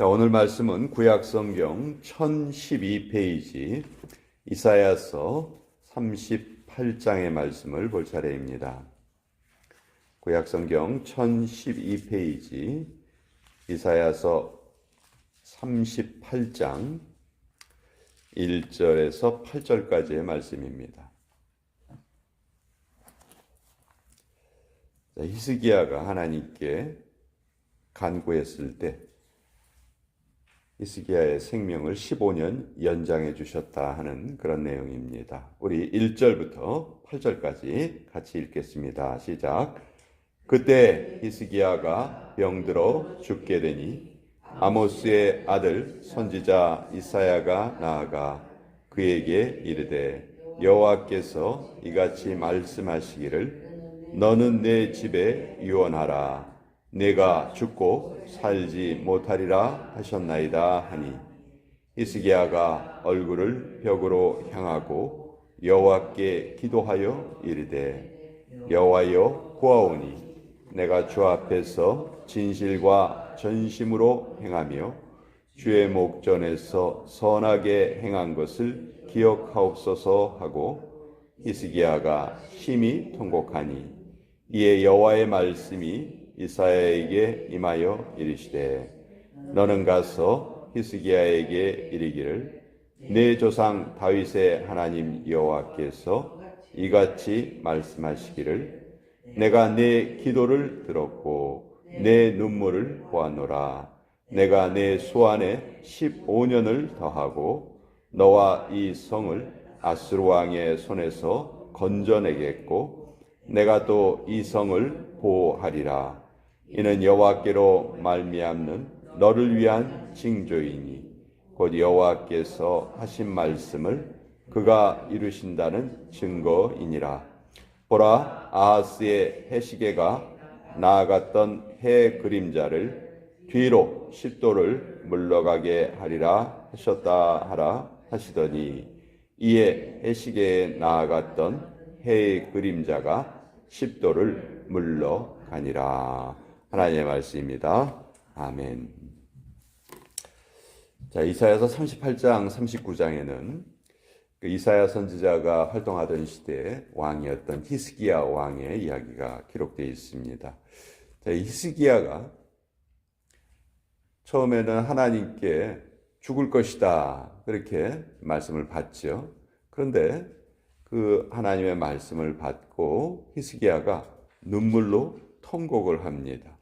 자, 오늘 말씀은 구약성경 1012페이지 이사야서 38장의 말씀을 볼 차례입니다. 구약성경 1012페이지 이사야서 38장 1절에서 8절까지의 말씀입니다. 자, 히스기야가 하나님께 간구했을 때 히스기야의 생명을 15년 연장해 주셨다 하는 그런 내용입니다. 우리 1절부터 8절까지 같이 읽겠습니다. 시작. 그때 히스기야가 병들어 죽게 되니 아모스의 아들 선지자 이사야가 나아가 그에게 이르되 여호와께서 이같이 말씀하시기를 너는 내 집에 유언하라. 내가 죽고 살지 못하리라 하셨나이다 하니 히스기야가 얼굴을 벽으로 향하고 여호와께 기도하여 이르되 여호와여 구하오니 내가 주 앞에서 진실과 전심으로 행하며 주의 목전에서 선하게 행한 것을 기억하옵소서 하고 히스기야가 심히 통곡하니 이에 여호와의 말씀이 이사야에게 임하여 이르시되 너는 가서 히스기야에게 이르기를 내 조상 다윗의 하나님 여호와께서 이같이 말씀하시기를 내가 내 기도를 들었고 내 눈물을 보았노라. 내가 내 소안에 15년을 더하고 너와 이 성을 아수르 왕의 손에서 건져내겠고 내가 또 이 성을 보호하리라. 이는 여호와께로 말미암는 너를 위한 징조이니 곧 여호와께서 하신 말씀을 그가 이루신다는 증거이니라. 보라, 아하스의 해시계가 나아갔던 해 그림자를 뒤로 10도를 물러가게 하리라 하셨다 하라 하시더니 이에 해시계에 나아갔던 해의 그림자가 10도를 물러가니라. 하나님의 말씀입니다. 아멘. 자, 이사야서 38장, 39장에는 그 이사야 선지자가 활동하던 시대의 왕이었던 히스기야 왕의 이야기가 기록되어 있습니다. 자, 히스기야가 처음에는 하나님께 죽을 것이다 그렇게 말씀을 받죠. 그런데 그 하나님의 말씀을 받고 히스기야가 눈물로 통곡을 합니다.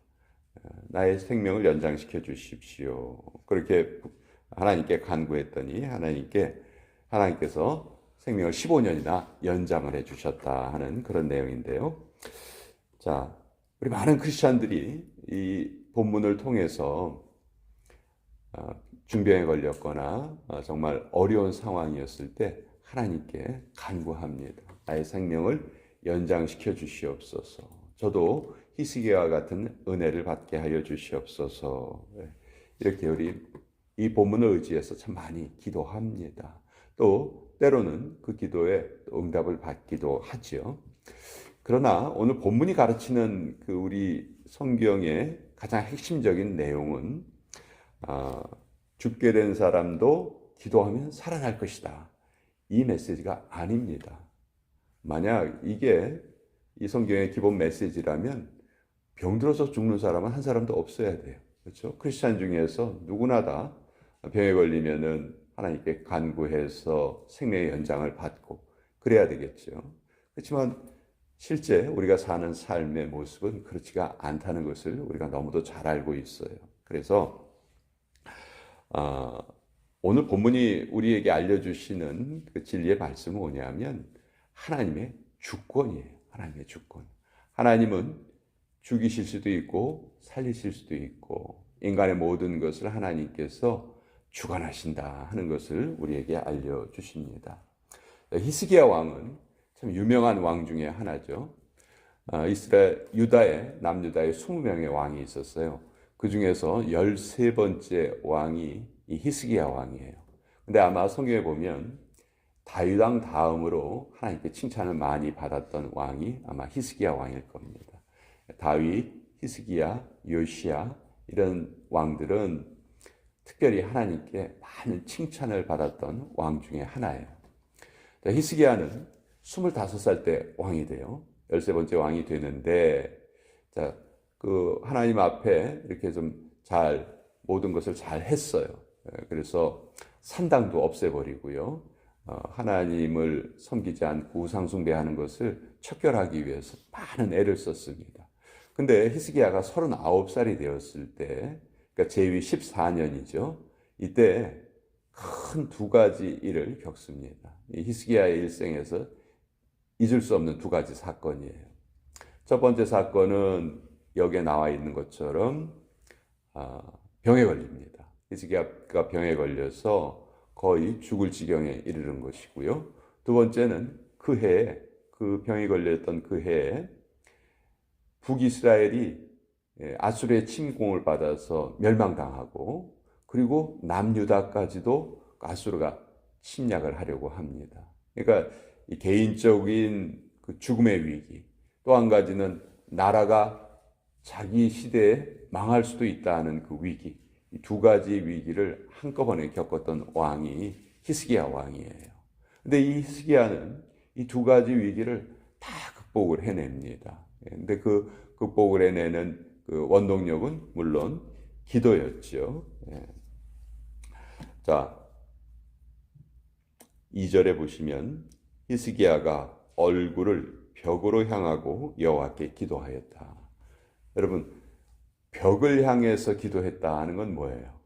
나의 생명을 연장시켜 주십시오. 그렇게 하나님께 간구했더니 하나님께서 생명을 15년이나 연장을 해 주셨다 하는 그런 내용인데요. 자, 우리 많은 크리스찬들이 이 본문을 통해서 중병에 걸렸거나 정말 어려운 상황이었을 때 하나님께 간구합니다. 나의 생명을 연장시켜 주시옵소서. 저도 히스기야와 같은 은혜를 받게 하여 주시옵소서. 이렇게 우리 이 본문을 의지해서 참 많이 기도합니다. 또 때로는 그 기도에 응답을 받기도 하죠. 그러나 오늘 본문이 가르치는 그 우리 성경의 가장 핵심적인 내용은 죽게 된 사람도 기도하면 살아날 것이다. 이 메시지가 아닙니다. 만약 이게 이 성경의 기본 메시지라면 병들어서 죽는 사람은 한 사람도 없어야 돼요. 그렇죠? 크리스찬 중에서 누구나 다 병에 걸리면은 하나님께 간구해서 생명의 연장을 받고 그래야 되겠죠. 그렇지만 실제 우리가 사는 삶의 모습은 그렇지가 않다는 것을 우리가 너무도 잘 알고 있어요. 그래서 오늘 본문이 우리에게 알려주시는 그 진리의 말씀은 뭐냐면 하나님의 주권이에요. 하나님의 주권. 하나님은 죽이실 수도 있고 살리실 수도 있고 인간의 모든 것을 하나님께서 주관하신다 하는 것을 우리에게 알려주십니다. 히스기야 왕은 참 유명한 왕 중에 하나죠. 남유다에 20명의 왕이 있었어요. 그 중에서 13번째 왕이 이 히스기야 왕이에요. 근데 아마 성경에 보면 다윗 왕 다음으로 하나님께 칭찬을 많이 받았던 왕이 아마 히스기야 왕일 겁니다. 다윗, 히스기야, 요시야 이런 왕들은 특별히 하나님께 많은 칭찬을 받았던 왕 중에 하나예요. 히스기야는 25살 때 왕이 돼요. 13번째 왕이 되는데, 자, 그 하나님 앞에 이렇게 좀 모든 것을 잘 했어요. 그래서 산당도 없애버리고요. 하나님을 섬기지 않고 우상숭배하는 것을 척결하기 위해서 많은 애를 썼습니다. 근데 히스기야가 39살이 되었을 때, 그러니까 제위 14년이죠. 이때 큰 두 가지 일을 겪습니다. 이 히스기야의 일생에서 잊을 수 없는 두 가지 사건이에요. 첫 번째 사건은 여기에 나와 있는 것처럼 병에 걸립니다. 히스기야가 병에 걸려서 거의 죽을 지경에 이르는 것이고요. 두 번째는 그 병이 걸렸던 그 해에 북이스라엘이 아수르의 침공을 받아서 멸망당하고, 그리고 남유다까지도 아수르가 침략을 하려고 합니다. 그러니까 이 개인적인 그 죽음의 위기, 또 한 가지는 나라가 자기 시대에 망할 수도 있다는 그 위기, 이 두 가지 위기를 한꺼번에 겪었던 왕이 히스기야 왕이에요. 근데 이 히스기야는 이 두 가지 위기를 다 극복을 해냅니다. 근데 그 극복을 해내는 그 원동력은 물론 기도였죠. 자, 2절에 보시면 히스기야가 얼굴을 벽으로 향하고 여호와께 기도하였다. 여러분, 벽을 향해서 기도했다는 건 뭐예요?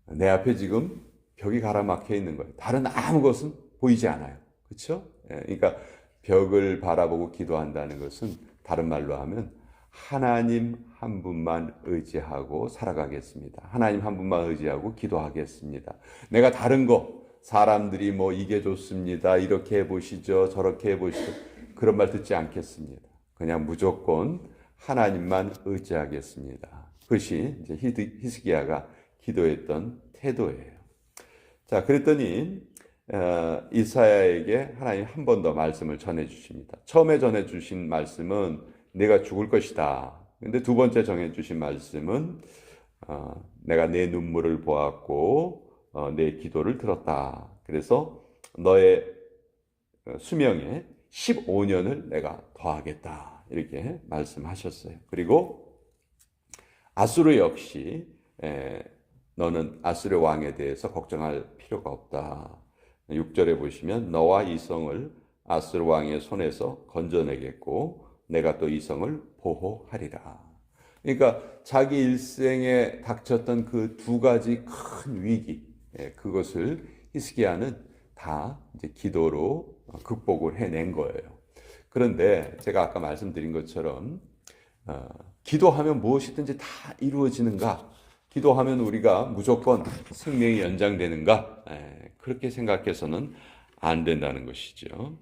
내 앞에 지금 벽이 가라막혀 있는 거예요. 다른 아무 것은 보이지 않아요. 그렇죠? 그러니까 벽을 바라보고 기도한다는 것은 다른 말로 하면 하나님 한 분만 의지하고 살아가겠습니다. 하나님 한 분만 의지하고 기도하겠습니다. 내가 다른 거, 사람들이 뭐 이게 좋습니다, 이렇게 해보시죠, 저렇게 해보시죠, 그런 말 듣지 않겠습니다. 그냥 무조건 하나님만 의지하겠습니다. 그것이 이제 히스기야가 기도했던 태도예요. 자, 그랬더니 이사야에게 하나님 한 번 더 말씀을 전해 주십니다. 처음에 전해 주신 말씀은 내가 죽을 것이다. 근데 두 번째 정해 주신 말씀은 내가 내 눈물을 보았고 내 기도를 들었다. 그래서 너의 수명에 15년을 내가 더하겠다. 이렇게 말씀하셨어요. 그리고 아수르 역시 너는 아수르 왕에 대해서 걱정할 필요가 없다. 6절에 보시면 너와 이 성을 아수르 왕의 손에서 건져내겠고 내가 또 이 성을 보호하리라. 그러니까 자기 일생에 닥쳤던 그 두 가지 큰 위기, 그것을 히스기야는 다 이제 기도로 극복을 해낸 거예요. 그런데 제가 아까 말씀드린 것처럼 기도하면 무엇이든지 다 이루어지는가? 기도하면 우리가 무조건 생명이 연장되는가? 그렇게 생각해서는 안 된다는 것이죠.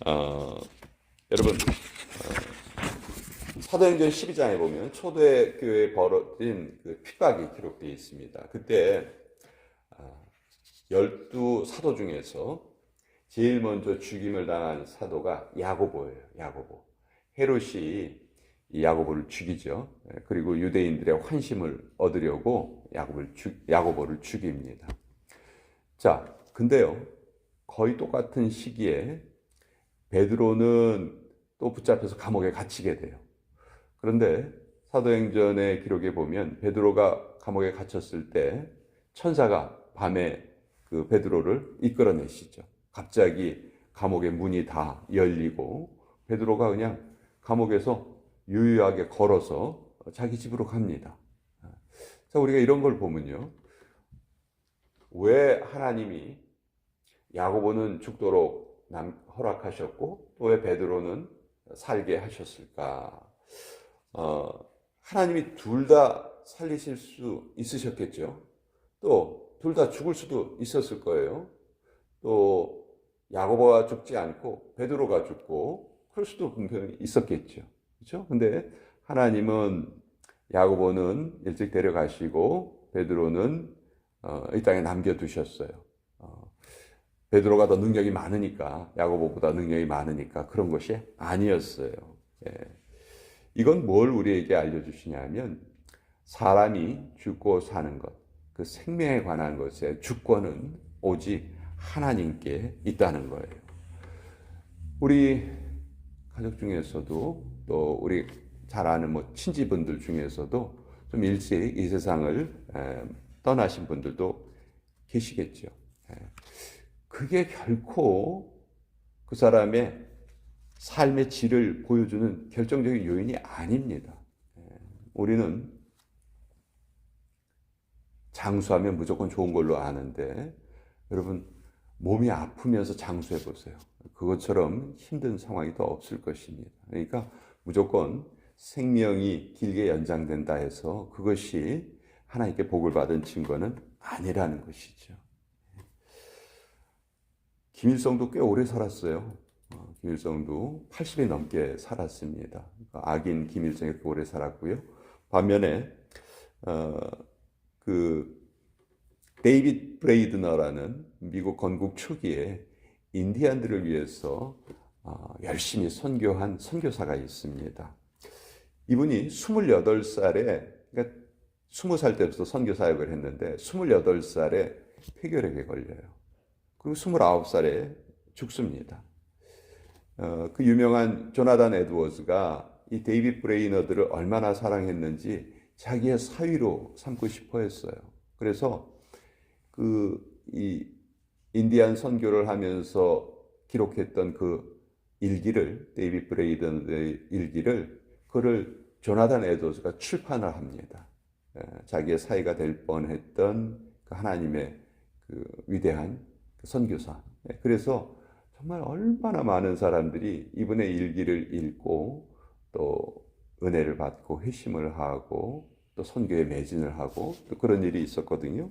여러분, 사도행전 12장에 보면 초대교회에 벌어진 그 핍박이 기록되어 있습니다. 그때 12사도 중에서 제일 먼저 죽임을 당한 사도가 야고보예요. 야고보. 헤롯이 이 야고보를 죽이죠. 그리고 유대인들의 환심을 얻으려고 야고보를 죽입니다. 자, 근데요, 거의 똑같은 시기에 베드로는 또 붙잡혀서 감옥에 갇히게 돼요. 그런데 사도행전의 기록에 보면 베드로가 감옥에 갇혔을 때 천사가 밤에 그 베드로를 이끌어내시죠. 갑자기 감옥의 문이 다 열리고 베드로가 그냥 감옥에서 유유하게 걸어서 자기 집으로 갑니다. 자, 우리가 이런 걸 보면요, 왜 하나님이 야고보는 죽도록 허락하셨고 또 왜 베드로는 살게 하셨을까? 하나님이 둘 다 살리실 수 있으셨겠죠. 또 둘 다 죽을 수도 있었을 거예요. 또 야고보가 죽지 않고 베드로가 죽고 그럴 수도 분명히 있었겠죠. 그렇죠? 근데 하나님은 야고보는 일찍 데려가시고 베드로는 이 땅에 남겨두셨어요. 베드로가 더 능력이 많으니까, 야고보보다 능력이 많으니까 그런 것이 아니었어요. 이건 뭘 우리에게 알려주시냐면 사람이 죽고 사는 것, 그 생명에 관한 것의 주권은 오직 하나님께 있다는 거예요. 우리 가족 중에서도 또 우리 잘 아는 뭐 친지분들 중에서도 좀 일찍 이 세상을 떠나신 분들도 계시겠죠. 그게 결코 그 사람의 삶의 질을 보여주는 결정적인 요인이 아닙니다. 우리는 장수하면 무조건 좋은 걸로 아는데 여러분 몸이 아프면서 장수해 보세요. 그것처럼 힘든 상황이 더 없을 것입니다. 그러니까 무조건 생명이 길게 연장된다 해서 그것이 하나님께 복을 받은 증거는 아니라는 것이죠. 김일성도 꽤 오래 살았어요. 김일성도 80이 넘게 살았습니다. 악인 김일성이 그렇게 오래 살았고요. 반면에 그 데이빗 브레이드너라는 미국 건국 초기에 인디안들을 위해서 열심히 선교한 선교사가 있습니다. 이분이 28살에, 그러니까 20살 때부터 선교 사역을 했는데 28살에 폐결핵에 걸려요. 그리고 29살에 죽습니다. 그 유명한 조나단 에드워즈가 이 데이빗 브레이너들을 얼마나 사랑했는지 자기의 사위로 삼고 싶어 했어요. 그래서 이 인디안 선교를 하면서 기록했던 그 일기를, 데이빗 브레이너의 일기를, 그를 조나단 에드워즈가 출판을 합니다. 자기의 사위가 될 뻔했던 그 하나님의 그 위대한 선교사. 그래서 정말 얼마나 많은 사람들이 이분의 일기를 읽고 또 은혜를 받고 회심을 하고 또 선교에 매진을 하고 또 그런 일이 있었거든요.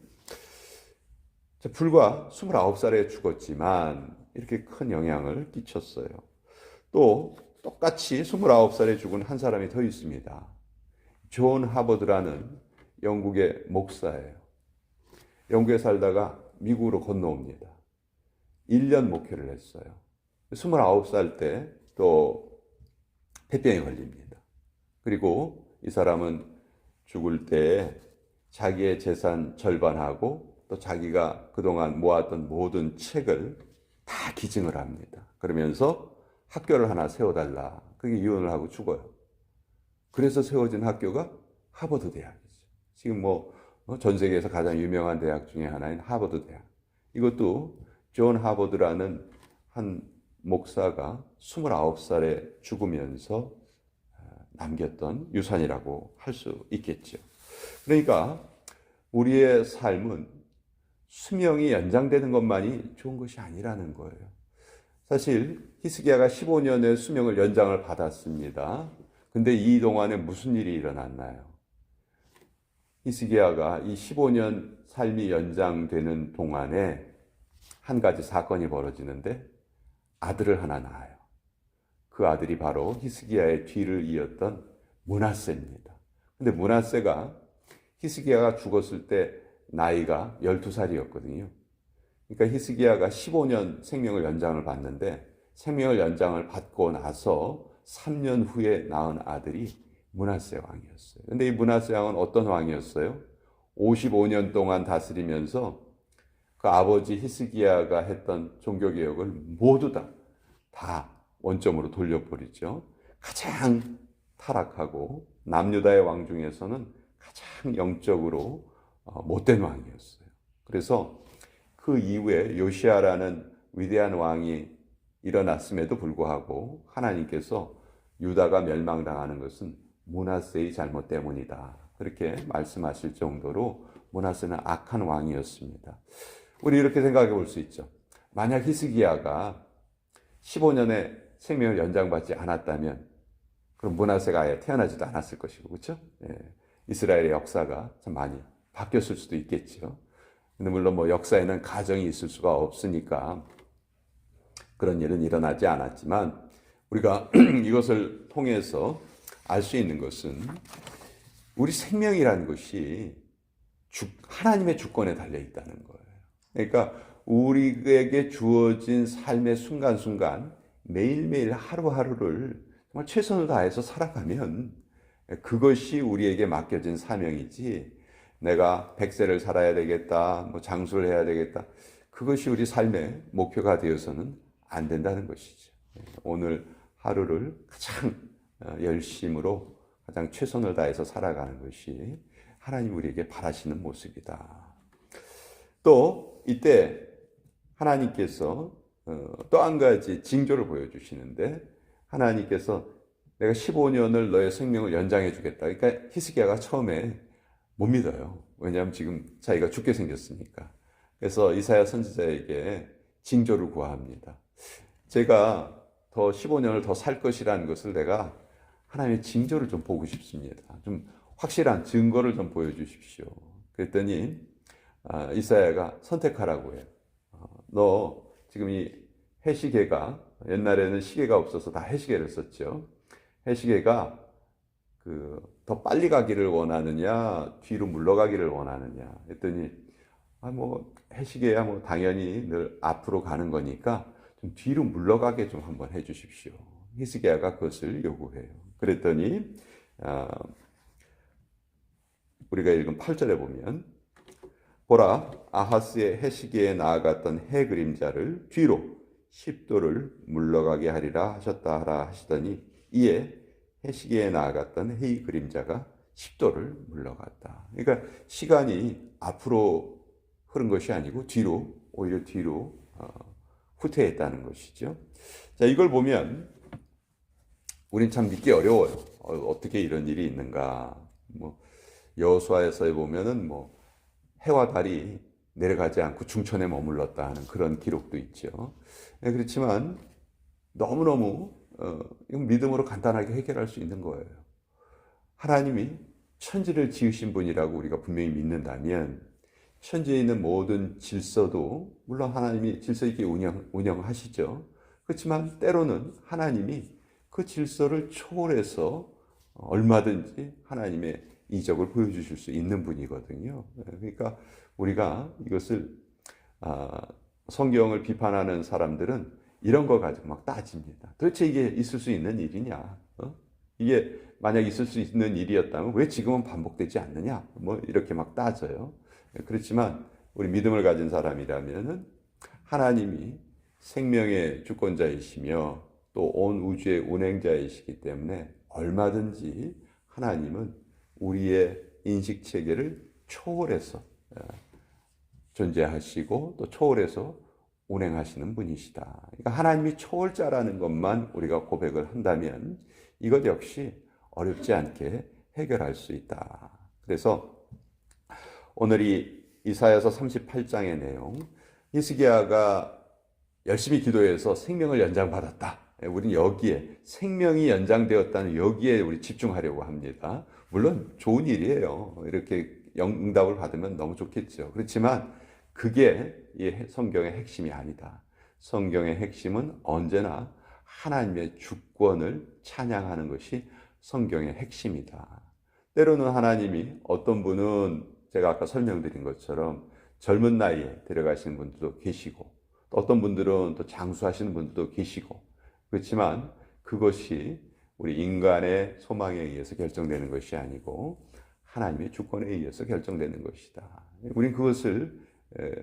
불과 29살에 죽었지만 이렇게 큰 영향을 끼쳤어요. 또 똑같이 29살에 죽은 한 사람이 더 있습니다. 존 하버드라는 영국의 목사예요. 영국에 살다가 미국으로 건너옵니다. 1년 목회를 했어요. 29살 때 또 폐병에 걸립니다. 그리고 이 사람은 죽을 때 자기의 재산 절반하고 또 자기가 그동안 모았던 모든 책을 다 기증을 합니다. 그러면서 학교를 하나 세워달라. 그게 이혼을 하고 죽어요. 그래서 세워진 학교가 하버드 대학이죠. 지금 전 세계에서 가장 유명한 대학 중에 하나인 하버드 대학. 이것도 존 하버드라는 한 목사가 29살에 죽으면서 남겼던 유산이라고 할 수 있겠죠. 그러니까 우리의 삶은 수명이 연장되는 것만이 좋은 것이 아니라는 거예요. 사실 히스기야가 15년의 수명을 연장을 받았습니다. 근데 이 동안에 무슨 일이 일어났나요? 히스기야가 이 15년 삶이 연장되는 동안에 한 가지 사건이 벌어지는데 아들을 하나 낳아요. 그 아들이 바로 히스기야의 뒤를 이었던 므낫세입니다. 근데 므낫세가 히스기야가 죽었을 때 나이가 12살이었거든요. 그러니까 히스기야가 15년 생명을 연장을 받는데 생명을 연장을 받고 나서 3년 후에 낳은 아들이 므낫세 왕이었어요. 근데 이 므낫세 왕은 어떤 왕이었어요? 55년 동안 다스리면서 그 아버지 히스기야가 했던 종교개혁을 모두 다 원점으로 돌려버리죠. 가장 타락하고 남유다의 왕 중에서는 가장 영적으로 못된 왕이었어요. 그래서 그 이후에 요시아라는 위대한 왕이 일어났음에도 불구하고 하나님께서 유다가 멸망당하는 것은 므낫세의 잘못 때문이다. 그렇게 말씀하실 정도로 므낫세는 악한 왕이었습니다. 우리 이렇게 생각해 볼 수 있죠. 만약 히스기야가 15년의 생명을 연장받지 않았다면 그럼 므낫세가 아예 태어나지도 않았을 것이고, 그렇죠? 이스라엘의 역사가 참 많이 바뀌었을 수도 있겠죠. 근데 물론 역사에는 가정이 있을 수가 없으니까 그런 일은 일어나지 않았지만 우리가 이것을 통해서 알 수 있는 것은 우리 생명이라는 것이 하나님의 주권에 달려 있다는 거예요. 그러니까 우리에게 주어진 삶의 순간순간 매일매일 하루하루를 정말 최선을 다해서 살아가면 그것이 우리에게 맡겨진 사명이지, 내가 100세를 살아야 되겠다, 뭐 장수를 해야 되겠다. 그것이 우리 삶의 목표가 되어서는 안 된다는 것이죠. 오늘 하루를 가장 열심으로 가장 최선을 다해서 살아가는 것이 하나님 우리에게 바라시는 모습이다. 또 이때 하나님께서 또 한 가지 징조를 보여주시는데, 하나님께서 내가 15년을 너의 생명을 연장해 주겠다. 그러니까 히스기야가 처음에 못 믿어요. 왜냐하면 지금 자기가 죽게 생겼으니까. 그래서 이사야 선지자에게 징조를 구합니다. 제가 더 15년을 더 살 것이라는 것을 내가 하나님의 징조를 좀 보고 싶습니다. 좀 확실한 증거를 좀 보여주십시오. 그랬더니 이사야가 선택하라고 해요. 너 지금 이 해시계가, 옛날에는 시계가 없어서 다 해시계를 썼죠. 해시계가 더 빨리 가기를 원하느냐, 뒤로 물러가기를 원하느냐 했더니, 뭐 해시계야 뭐 당연히 늘 앞으로 가는 거니까 좀 뒤로 물러가게 좀 한번 해주십시오. 히스기야가 그것을 요구해요. 그랬더니 우리가 읽은 8절에 보면, 보라, 아하스의 해시계에 나아갔던 해 그림자를 뒤로 10도를 물러가게 하리라 하셨다 하라 하시더니, 이에 해시계에 나아갔던 해의 그림자가 10도를 물러갔다. 그러니까 시간이 앞으로 흐른 것이 아니고 뒤로, 오히려 뒤로 후퇴했다는 것이죠. 자, 이걸 보면 우린 참 믿기 어려워요. 어떻게 이런 일이 있는가. 뭐 여호수아에서 보면은 뭐 해와 달이 내려가지 않고 중천에 머물렀다 하는 그런 기록도 있죠. 그렇지만 너무너무 이건 믿음으로 간단하게 해결할 수 있는 거예요. 하나님이 천지를 지으신 분이라고 우리가 분명히 믿는다면, 천지에 있는 모든 질서도 물론 하나님이 질서 있게 운영하시죠. 그렇지만 때로는 하나님이 그 질서를 초월해서 얼마든지 하나님의 이적을 보여주실 수 있는 분이거든요. 그러니까 우리가 이것을 성경을 비판하는 사람들은 이런 거 가지고 막 따집니다. 도대체 이게 있을 수 있는 일이냐? 이게 만약 있을 수 있는 일이었다면 왜 지금은 반복되지 않느냐? 뭐 이렇게 막 따져요. 그렇지만 우리 믿음을 가진 사람이라면은 하나님이 생명의 주권자이시며 또 온 우주의 운행자이시기 때문에 얼마든지 하나님은 우리의 인식 체계를 초월해서 존재하시고 또 초월해서 운행하시는 분이시다. 그러니까 하나님이 초월자라는 것만 우리가 고백을 한다면 이것 역시 어렵지 않게 해결할 수 있다. 그래서 오늘 이 이사야서 38장의 내용, 히스기야가 열심히 기도해서 생명을 연장받았다. 우리는 여기에 생명이 연장되었다는 여기에 우리 집중하려고 합니다. 물론 좋은 일이에요. 이렇게 응답을 받으면 너무 좋겠죠. 그렇지만 그게 이 성경의 핵심이 아니다. 성경의 핵심은 언제나 하나님의 주권을 찬양하는 것이 성경의 핵심이다. 때로는 하나님이 어떤 분은 제가 아까 설명드린 것처럼 젊은 나이에 데려가시는 분들도 계시고, 또 어떤 분들은 또 장수하시는 분들도 계시고, 그렇지만 그것이 우리 인간의 소망에 의해서 결정되는 것이 아니고 하나님의 주권에 의해서 결정되는 것이다. 우린 그것을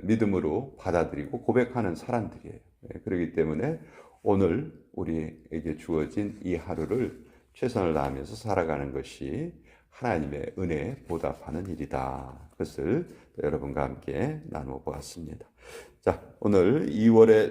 믿음으로 받아들이고 고백하는 사람들이에요. 그렇기 때문에 오늘 우리에게 주어진 이 하루를 최선을 다하면서 살아가는 것이 하나님의 은혜에 보답하는 일이다. 그것을 여러분과 함께 나누어 보았습니다. 자, 오늘 2월의